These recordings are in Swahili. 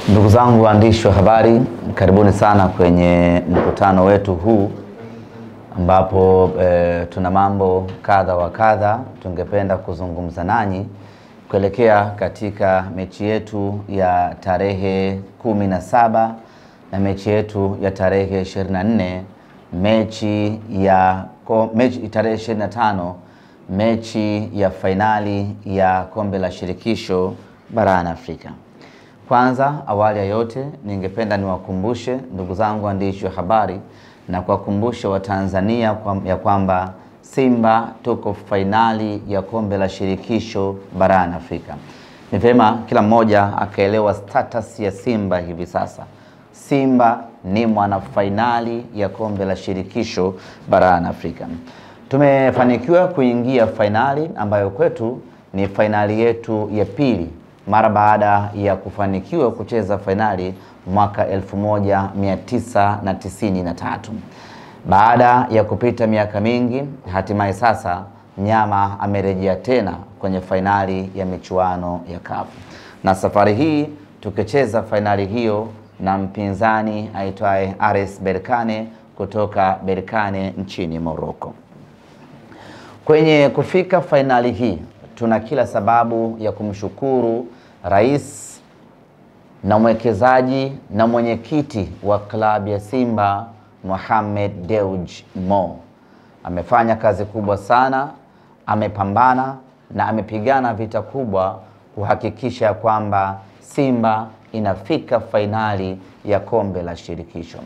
Ndugu zangu waandishi wa habari, karibuni sana kwenye mkutano wetu huu ambapo tuna mambo kadha wa kadha tungependa kuzungumza nanyi kuelekea katika mechi yetu ya tarehe 17 na mechi yetu ya tarehe 24, mechi tarehe 25, mechi ya fainali ya kombe la shirikisho barani Afrika. Kwanza awali ya yote ningependa niwakumbushe ndugu zangu waandishi wa habari na kuwakumbusha Watanzania ya kwamba Simba tuko fainali ya kombe la shirikisho barani Afrika. Ni vyema kila mmoja akaelewa status ya Simba hivi sasa. Simba ni mwana fainali ya kombe la shirikisho barani Afrika. Tumefanikiwa kuingia fainali ambayo kwetu ni fainali yetu ya pili mara baada ya kufanikiwa kucheza fainali mwaka 1993. Baada ya kupita miaka mingi, hatimaye sasa mnyama amerejea tena kwenye fainali ya michuano ya CAF. Na safari hii tukicheza fainali hiyo na mpinzani aitwaye RS Berkane kutoka Berkane nchini Morocco. Kwenye kufika fainali hii tuna kila sababu ya kumshukuru rais na mwekezaji na mwenyekiti wa klabu ya Simba Mohamed Dewji Mo. Amefanya kazi kubwa sana, amepambana na amepigana vita kubwa kuhakikisha kwamba Simba inafika fainali ya kombe la shirikisho.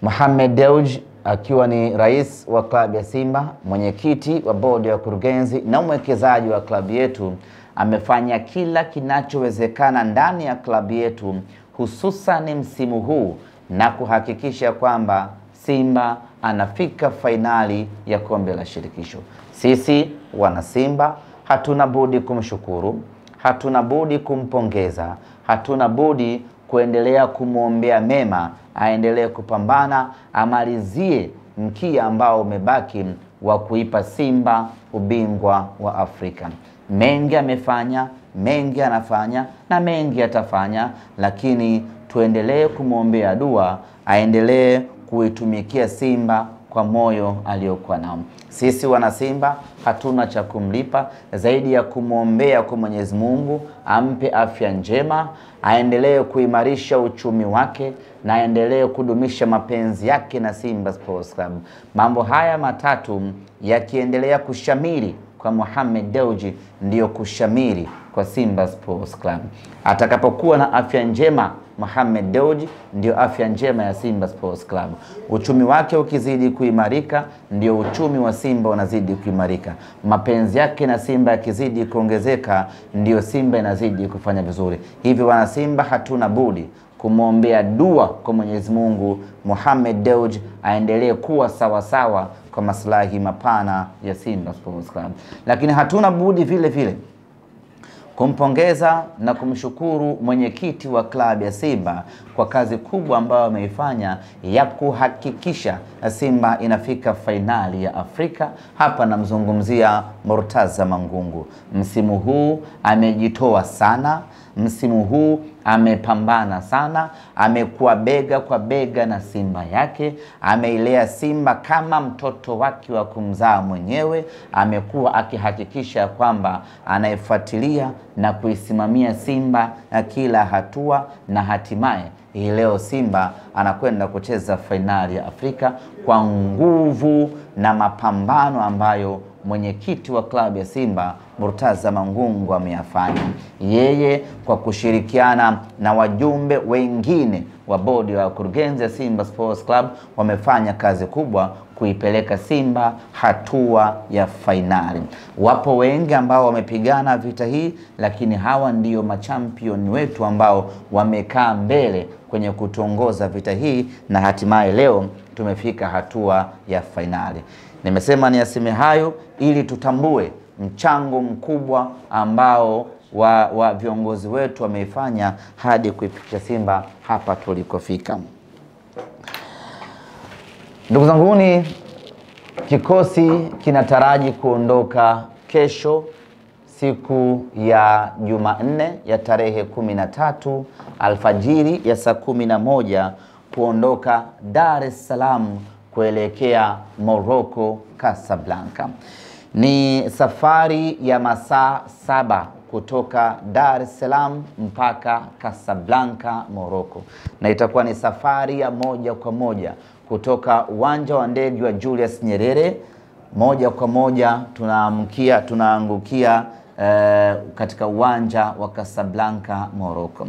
Mohamed Dewji akiwa ni rais wa klabu ya Simba, mwenyekiti wa bodi ya kurugenzi na mwekezaji wa klabu yetu, amefanya kila kinachowezekana ndani ya klabu yetu hususan msimu huu na kuhakikisha kwamba Simba anafika fainali ya kombe la shirikisho. Sisi wana Simba hatuna budi kumshukuru, hatuna budi kumpongeza, hatuna budi kuendelea kumuombea mema, aendelee kupambana, amalizie mkia ambao umebaki wa kuipa Simba ubingwa wa Afrika. Mengi amefanya, mengi anafanya na mengi atafanya, lakini tuendelee kumuombea dua, aendelee kuitumikia Simba kwa moyo aliokuwa nao. Sisi wana Simba hatuna cha kumlipa zaidi ya kumuombea kwa Mwenyezi Mungu ampe afya njema, aendelee kuimarisha uchumi wake na aendelee kudumisha mapenzi yake na Simba Sports Club. Mambo haya matatu yakiendelea kushamiri kwa Mohamed Dewji ndiyo kushamiri kwa Simba Sports Club. Atakapokuwa na afya njema Mohamed Dewji ndio afya njema ya Simba Sports Club. Uchumi wake ukizidi kuimarika ndio uchumi wa Simba unazidi kuimarika. Mapenzi yake na Simba yakizidi kuongezeka ndio Simba inazidi kufanya vizuri. Hivi wana Simba hatuna budi kumwombea dua kwa Mwenyezi Mungu Mohamed Dewji aendelee kuwa sawa sawa kwa maslahi mapana ya Simba Sports Club. Lakini hatuna budi vile vile kumpongeza na kumshukuru mwenyekiti wa klabu ya Simba kwa kazi kubwa ambayo ameifanya ya kuhakikisha Simba inafika fainali ya Afrika. Hapa namzungumzia Murtaza Mangungu. Msimu huu amejitoa sana, msimu huu amepambana sana, amekuwa bega kwa bega na Simba yake, ameilea Simba kama mtoto wake wa kumzaa mwenyewe, amekuwa akihakikisha kwamba anaifuatilia na kuisimamia Simba na kila hatua, na hatimaye hii leo Simba anakwenda kucheza fainali ya Afrika kwa nguvu na mapambano ambayo mwenyekiti wa klabu ya Simba Murtaza Mangungu ameyafanya. Yeye kwa kushirikiana na wajumbe wengine wa bodi ya kurugenzi ya Simba Sports Club wamefanya kazi kubwa kuipeleka Simba hatua ya fainali. Wapo wengi ambao wamepigana vita hii, lakini hawa ndio machampion wetu ambao wamekaa mbele kwenye kutongoza vita hii, na hatimaye leo tumefika hatua ya fainali. Nimesema niyaseme hayo ili tutambue mchango mkubwa ambao wa viongozi wetu wameifanya hadi kuifikisha Simba hapa tulikofika. Ndugu zanguni, kikosi kinataraji kuondoka kesho siku ya Jumanne ya tarehe 13 alfajiri ya saa 11 kuondoka Dar es Salaam kuelekea Morocco Casablanca. Ni safari ya masaa 7 kutoka Dar es Salaam mpaka Casablanca Morocco, na itakuwa ni safari ya moja kwa moja kutoka uwanja wa ndege wa Julius Nyerere moja kwa moja tunaangukia katika uwanja wa Casablanca Morocco.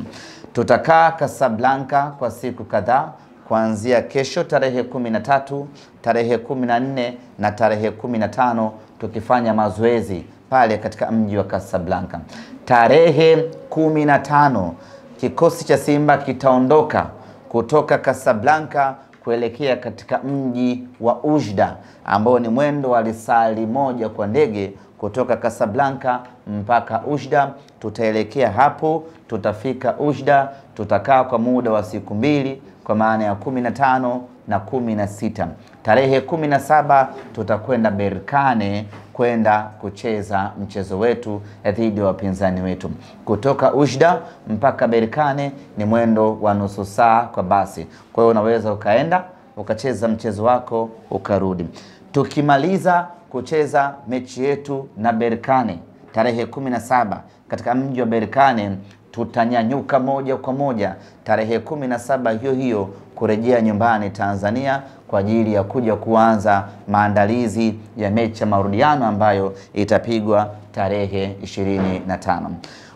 Tutakaa Casablanca kwa siku kadhaa kuanzia kesho tarehe 13, tarehe 14 na tarehe 15 tukifanya mazoezi pale katika mji wa Casablanca. Tarehe 15 kikosi cha Simba kitaondoka kutoka Casablanca kuelekea katika mji wa Oujda ambao ni mwendo wa lisali moja kwa ndege kutoka Casablanca mpaka Oujda. Tutaelekea hapo, tutafika Oujda, tutakaa kwa muda wa siku 2 kwa maana ya 15 na 16. Tarehe 17 tutakwenda Berkane kwenda kucheza mchezo wetu dhidi ya wapinzani wetu. Kutoka Oujda mpaka Berkane ni mwendo wa nusu saa kwa basi. Kwa hiyo unaweza ukaenda ukacheza mchezo wako ukarudi. Tukimaliza kucheza mechi yetu na Berkane tarehe 17 katika mji wa Berkane, tutanyanyuka moja kwa moja tarehe 17 hiyo hiyo kurejea nyumbani Tanzania kwa ajili ya kuja kuanza maandalizi ya mechi ya marudiano ambayo itapigwa tarehe 25.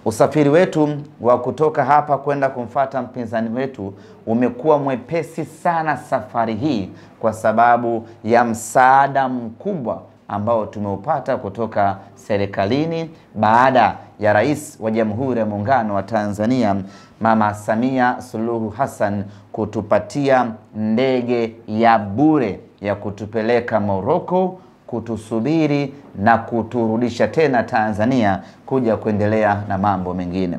Usafiri wetu wa kutoka hapa kwenda kumfuata mpinzani wetu umekuwa mwepesi sana safari hii kwa sababu ya msaada mkubwa ambao tumeupata kutoka serikalini baada ya Rais wa Jamhuri ya Muungano wa Tanzania Mama Samia Suluhu Hassan kutupatia ndege ya bure ya kutupeleka Morocco, kutusubiri na kuturudisha tena Tanzania kuja kuendelea na mambo mengine.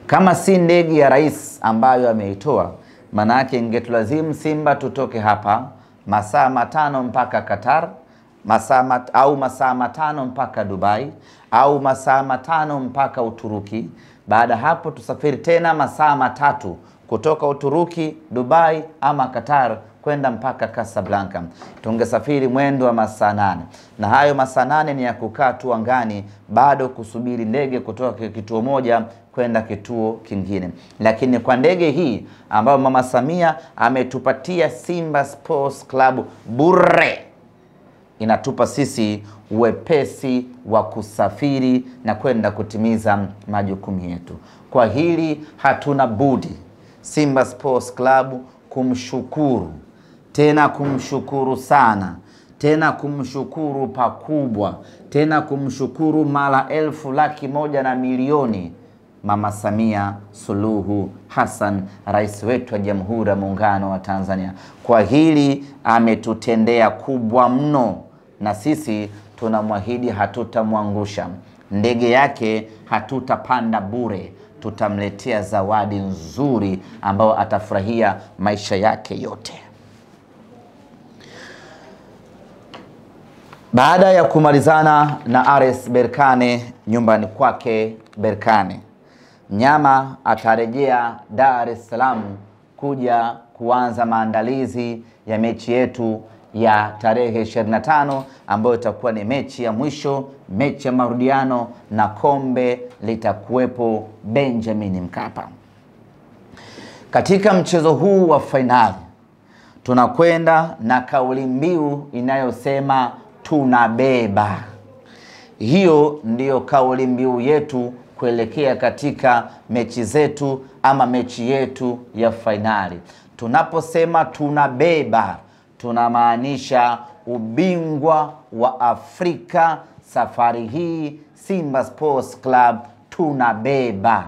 Kama si ndege ya rais ambayo ameitoa, maana yake ingetulazimu Simba tutoke hapa masaa 5 mpaka Qatar, masaa 5 mpaka Dubai, au masaa 5 mpaka Uturuki. Baada hapo tusafiri tena masaa 3 kutoka Uturuki, Dubai ama Qatar kwenda mpaka Casablanca. Tungesafiri mwendo wa masaa 8, na hayo masaa 8 ni ya kukaa tu angani bado kusubiri ndege kutoka kituo moja kwenda kituo kingine. Lakini kwa ndege hii ambayo Mama Samia ametupatia Simba Sports Club bure, inatupa sisi uwepesi wa kusafiri na kwenda kutimiza majukumu yetu. Kwa hili hatuna budi Simba Sports Club kumshukuru, tena kumshukuru sana, tena kumshukuru pakubwa, tena kumshukuru mara 1,100,000 Mama Samia Suluhu Hassan, rais wetu wa Jamhuri ya Muungano wa Tanzania. Kwa hili ametutendea kubwa mno, na sisi tunamwahidi hatutamwangusha. Ndege yake hatutapanda bure, tutamletea zawadi nzuri ambao atafurahia maisha yake yote. Baada ya kumalizana na RS Berkane nyumbani kwake Berkane, mnyama atarejea Dar es Salaam kuja kuanza maandalizi ya mechi yetu ya tarehe 25 ambayo itakuwa ni mechi ya mwisho, mechi ya marudiano, na kombe litakuwepo Benjamin Mkapa. Katika mchezo huu wa fainali tunakwenda na kauli mbiu inayosema tunabeba. Hiyo ndiyo kauli mbiu yetu kuelekea katika mechi zetu ama mechi yetu ya fainali. Tunaposema tunabeba, tunamaanisha ubingwa wa Afrika. Safari hii Simba Sports Club tunabeba.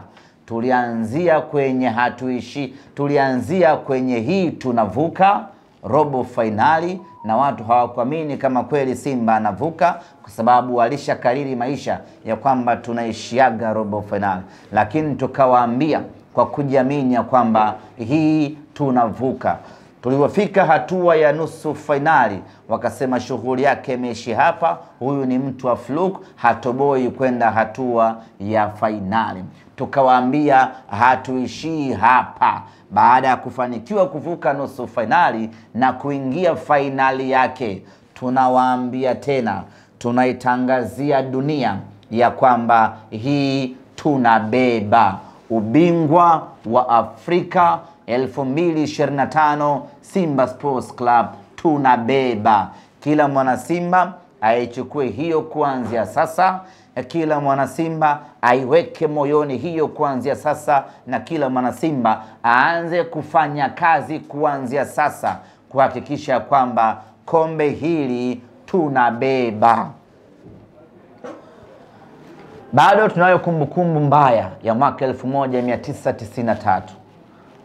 Tulianzia kwenye hatuishi, tulianzia kwenye hii tunavuka robo finali, na watu hawakuamini kama kweli Simba anavuka, kwa sababu walishakariri maisha ya kwamba tunaishiaga robo finali. Lakini tukawaambia kwa kujiamini ya kwamba hii tunavuka. Tulipofika hatua ya nusu fainali, wakasema shughuli yake imeishi hapa, huyu ni mtu wa fluke, hatoboi kwenda hatua ya fainali. Tukawaambia hatuishii hapa. Baada ya kufanikiwa kuvuka nusu fainali na kuingia fainali yake, tunawaambia tena, tunaitangazia dunia ya kwamba hii tunabeba ubingwa wa Afrika 2025. Simba Sports Club tunabeba. Kila mwana Simba aichukue hiyo kuanzia sasa, kila mwana Simba aiweke moyoni hiyo kuanzia sasa, na kila mwana Simba aanze kufanya kazi kuanzia sasa kuhakikisha kwamba kombe hili tunabeba. Bado tunayo kumbukumbu mbaya ya mwaka 1993.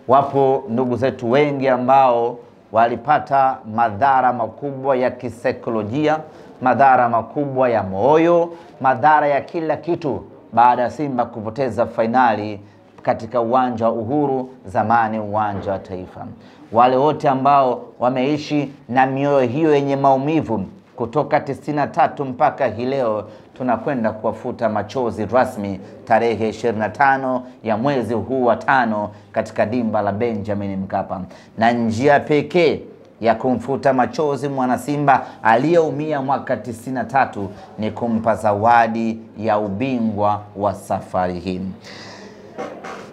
Wapo ndugu zetu wengi ambao walipata madhara makubwa ya kisaikolojia, madhara makubwa ya moyo, madhara ya kila kitu baada ya Simba kupoteza fainali katika uwanja wa Uhuru, zamani uwanja wa Taifa. Wale wote ambao wameishi na mioyo hiyo yenye maumivu kutoka 93 mpaka hii leo, tunakwenda kuwafuta machozi rasmi tarehe 25 ya mwezi huu wa 5 katika dimba la Benjamin Mkapa. Na njia pekee ya kumfuta machozi mwana Simba aliyeumia mwaka 93 ni kumpa zawadi ya ubingwa wa safari hii.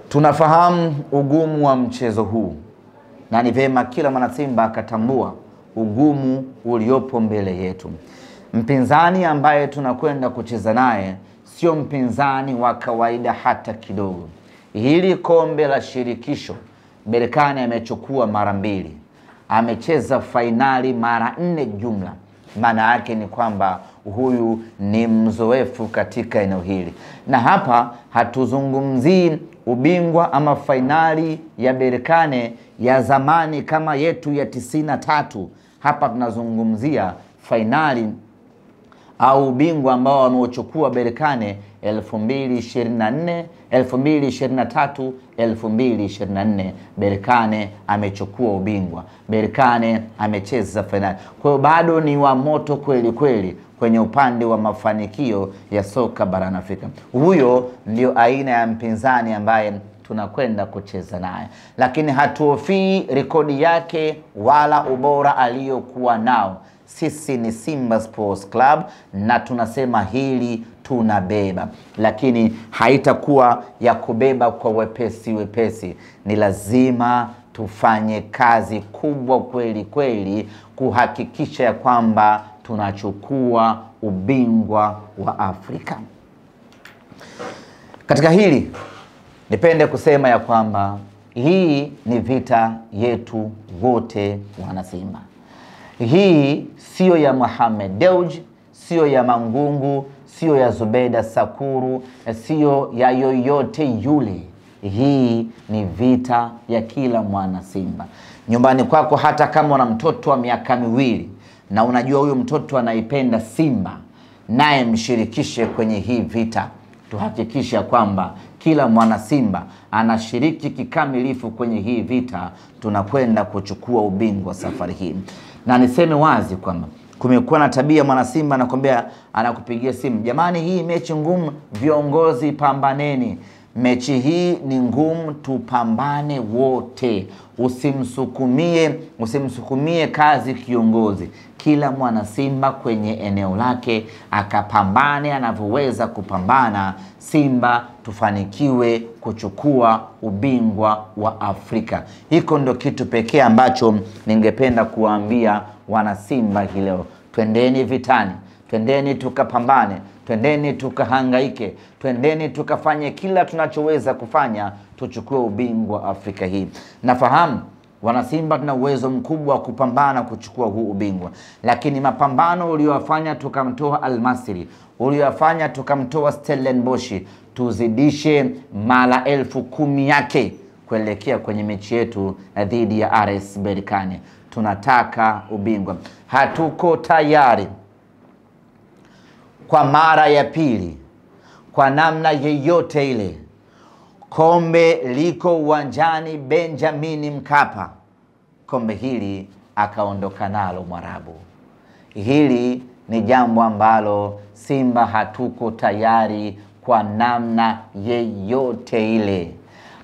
Tunafahamu ugumu wa mchezo huu, na ni vema kila mwana Simba akatambua ugumu uliopo mbele yetu. Mpinzani ambaye tunakwenda kucheza naye sio mpinzani wa kawaida hata kidogo. Hili kombe la shirikisho Berkane amechukua mara 2. Amecheza fainali mara 4 jumla. Maana yake ni kwamba huyu ni mzoefu katika eneo hili. Na hapa hatuzungumzii ubingwa ama fainali ya Berkane ya zamani kama yetu ya 93. Hapa tunazungumzia fainali au ubingwa ambao wameuchukua Berkane 2024, 2023, 2024. Berkane amechukua ubingwa. Berkane amecheza fainali. Kwa hiyo bado ni wa moto kweli kweli kwenye upande wa mafanikio ya soka barani Afrika. Huyo ndio aina ya mpinzani ambaye tunakwenda kucheza naye, lakini hatuofii rekodi yake wala ubora aliyokuwa nao. Sisi ni Simba Sports Club na tunasema hili tunabeba, lakini haitakuwa ya kubeba kwa wepesi. Ni lazima tufanye kazi kubwa kweli kweli kuhakikisha ya kwamba tunachukua ubingwa wa Afrika. Katika hili nipende kusema ya kwamba hii ni vita yetu wote wana Simba. Hii sio ya Mohamed Dewji, sio ya Mangungu, sio ya Zubeda Sakuru, sio ya yoyote yule. Hii ni vita ya kila mwana Simba. Nyumbani kwako, hata kama una mtoto wa miaka 2 na unajua huyo mtoto anaipenda Simba, naye mshirikishe kwenye hii vita. Tuhakikishe kwamba kila mwana Simba anashiriki kikamilifu kwenye hii vita. Tunakwenda kuchukua ubingwa safari hii. Na niseme wazi kwamba kumekuwa na tabia mwana Simba anakuambia, anakupigia simu, jamani hii mechi ngumu, viongozi pambaneni. Mechi hii ni ngumu, tupambane wote. Usimsukumie kazi kiongozi. Kila mwana Simba kwenye eneo lake akapambane anavyoweza kupambana. Simba tufanikiwe kuchukua ubingwa wa Afrika. Hiko ndo kitu pekee ambacho ningependa kuambia wana Simba hii leo. Twendeni vitani, twendeni tukapambane, twendeni tukahangaike, twendeni tukafanye kila tunachoweza kufanya tuchukue ubingwa Afrika hii. Nafahamu wana Simba tuna uwezo mkubwa wa kupambana kuchukua huu ubingwa, lakini mapambano uliyofanya tukamtoa Al-Masry, uliyofanya tukamtoa Stellenbosch, tuzidishe mara 10,000 yake kuelekea kwenye mechi yetu dhidi ya RS Berkane. Tunataka ubingwa. Hatuko tayari kwa mara ya pili kwa namna yeyote ile. Kombe liko uwanjani Benjamin Mkapa. kombe hili akaondoka nalo Mwarabu. Hili ni jambo ambalo Simba hatuko tayari kwa namna yeyote ile.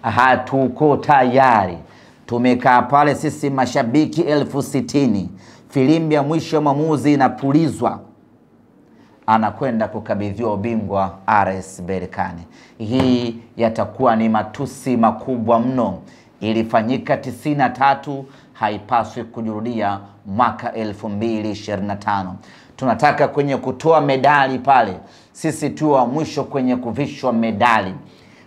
Hatuko tayari. Tumekaa pale sisi mashabiki 60,000. Filimbi ya mwisho mwamuzi inapulizwa, anakwenda kukabidhiwa ubingwa RS Berkane. Hii yatakuwa ni matusi makubwa mno. Ilifanyika 93, haipaswi kujirudia mwaka 2025. Tunataka kwenye kutoa medali pale sisi tu wa mwisho kwenye kuvishwa medali,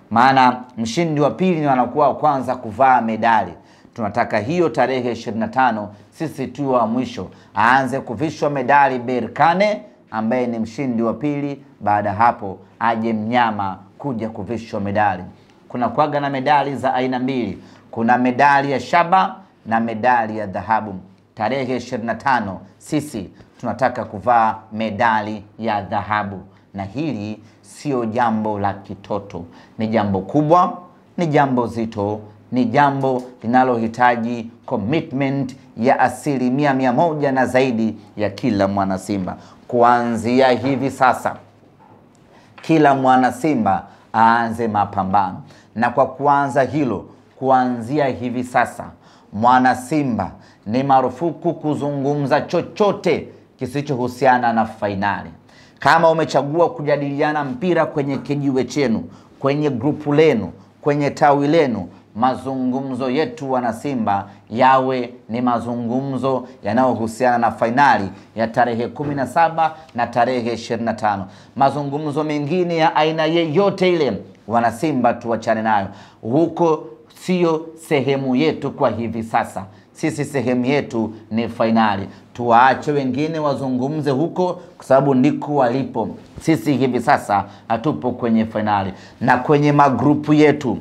maana mshindi wa pili anakuwa wa kwanza kuvaa medali. Tunataka hiyo tarehe 25 sisi tu wa mwisho aanze kuvishwa medali Berkane ambaye ni mshindi wa pili. Baada hapo aje mnyama kuja kuvishwa medali. Kuna kuaga na medali za aina mbili. Kuna medali ya shaba na medali ya dhahabu. Tarehe 25 sisi tunataka kuvaa medali ya dhahabu, na hili sio jambo la kitoto. Ni jambo kubwa, ni jambo zito, ni jambo linalohitaji commitment ya 100% na zaidi ya kila mwana Simba. Kuanzia hivi sasa kila mwana Simba aanze mapambano, na kwa kuanza hilo kuanzia hivi sasa mwana Simba ni marufuku kuzungumza chochote kisichohusiana na fainali. Kama umechagua kujadiliana mpira kwenye kijiwe chenu, kwenye grupu lenu, kwenye tawi lenu, mazungumzo yetu wana Simba yawe ni mazungumzo yanayohusiana na fainali ya tarehe 17 na tarehe 25. Mazungumzo mengine ya aina yeyote ile wana Simba tuachane nayo. Huko sio sehemu yetu kwa hivi sasa. Sisi sehemu yetu ni fainali. Tuwaache wengine wazungumze huko kwa sababu ndiko walipo. Sisi hivi sasa hatupo kwenye fainali. Na kwenye magrupu yetu,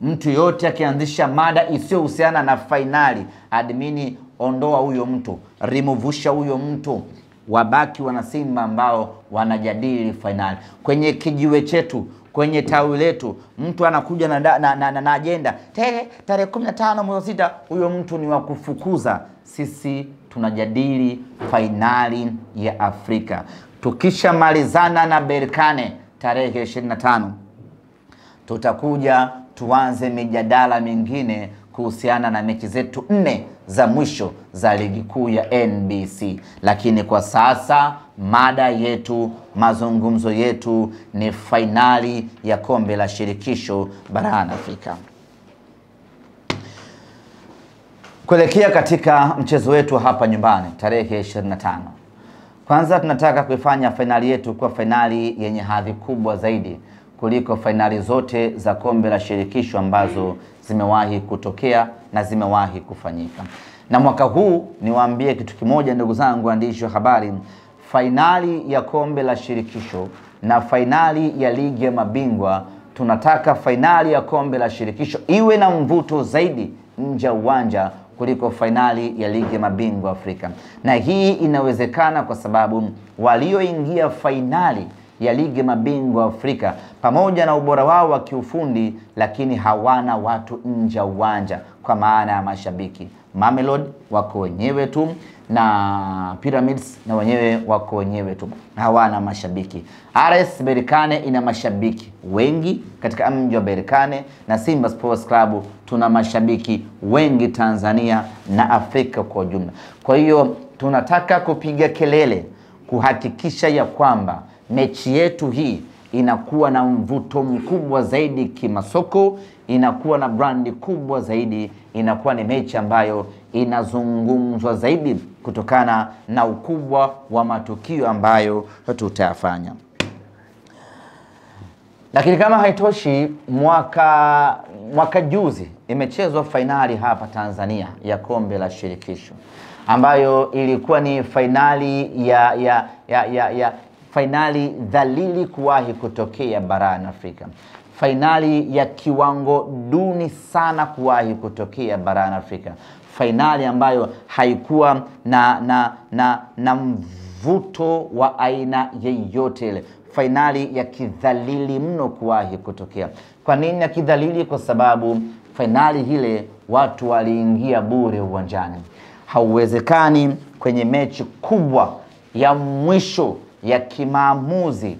mtu yote akianzisha mada isiyohusiana na fainali, admini ondoa huyo mtu, removusha huyo mtu. Wabaki wana Simba ambao wanajadili fainali. Kwenye kijiwe chetu, kwenye tawi letu, mtu anakuja na agenda tarehe 15 mwezi 6, huyo mtu ni wa kufukuza. Sisi tunajadili fainali ya Afrika. Tukisha malizana na Berkane tarehe 25, tutakuja tuanze mijadala mingine kuhusiana na mechi zetu 4 za mwisho za ligi kuu ya NBC. Lakini kwa sasa mada yetu, mazungumzo yetu ni fainali ya kombe la shirikisho barani Afrika. Kuelekea katika mchezo wetu hapa nyumbani tarehe 25. Kwanza tunataka kuifanya fainali yetu kuwa fainali yenye hadhi kubwa zaidi kuliko fainali zote za kombe la shirikisho ambazo zimewahi kutokea na zimewahi kufanyika. Na mwaka huu niwaambie kitu kimoja ndugu zangu waandishi wa habari, fainali ya kombe la shirikisho na fainali ya ligi ya mabingwa, tunataka fainali ya kombe la shirikisho iwe na mvuto zaidi nje ya uwanja kuliko fainali ya ligi ya mabingwa Afrika. Na hii inawezekana kwa sababu walioingia fainali ya ligi ya mabingwa Afrika pamoja na ubora wao wa kiufundi, lakini hawana watu nje ya uwanja, kwa maana ya mashabiki. Mamelodi wako wenyewe tu na Pyramids na wenyewe wako wenyewe tu, hawana mashabiki. RS Berkane ina mashabiki wengi katika mji wa Berkane, na Simba Sports Club tuna mashabiki wengi Tanzania na Afrika kwa ujumla. Kwa hiyo tunataka kupiga kelele kuhakikisha ya kwamba mechi yetu hii inakuwa na mvuto mkubwa zaidi kimasoko, inakuwa na brandi kubwa zaidi, inakuwa ni mechi ambayo inazungumzwa zaidi kutokana na ukubwa wa matukio ambayo tutayafanya. Lakini kama haitoshi, mwaka juzi imechezwa fainali hapa Tanzania ya kombe la shirikisho, ambayo ilikuwa ni fainali fainali dhalili kuwahi kutokea barani Afrika. Fainali ya kiwango duni sana kuwahi kutokea barani Afrika. Fainali ambayo haikuwa na mvuto wa aina yeyote ile. Fainali ya kidhalili mno kuwahi kutokea. Kwa nini ya kidhalili? Kwa sababu fainali ile watu waliingia bure uwanjani. Hauwezekani kwenye mechi kubwa ya mwisho ya kimaamuzi,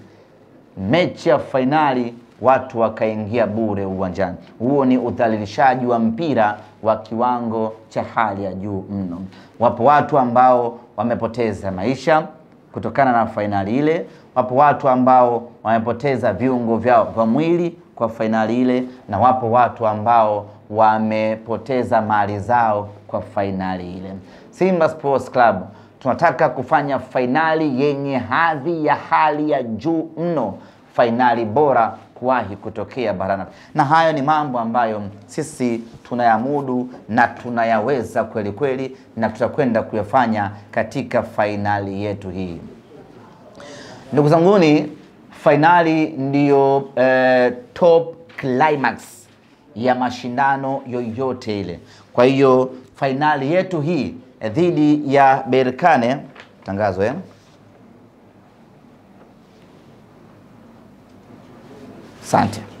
mechi ya fainali, watu wakaingia bure uwanjani. Huo ni udhalilishaji wa mpira wa kiwango cha hali ya juu mno. Wapo watu ambao wamepoteza maisha kutokana na fainali ile. Wapo watu ambao wamepoteza viungo vyao vya mwili kwa fainali ile, na wapo watu ambao wamepoteza mali zao kwa fainali ile. Simba Sports Club tunataka kufanya fainali yenye hadhi ya hali ya juu mno, fainali bora kuwahi kutokea barani. Na hayo ni mambo ambayo sisi tunayamudu na tunayaweza kweli kweli, na tutakwenda kuyafanya katika fainali yetu hii. Ndugu zanguni, fainali ndiyo top climax ya mashindano yoyote ile. Kwa hiyo fainali yetu hii dhidi ya Berkane, tangazo Asante.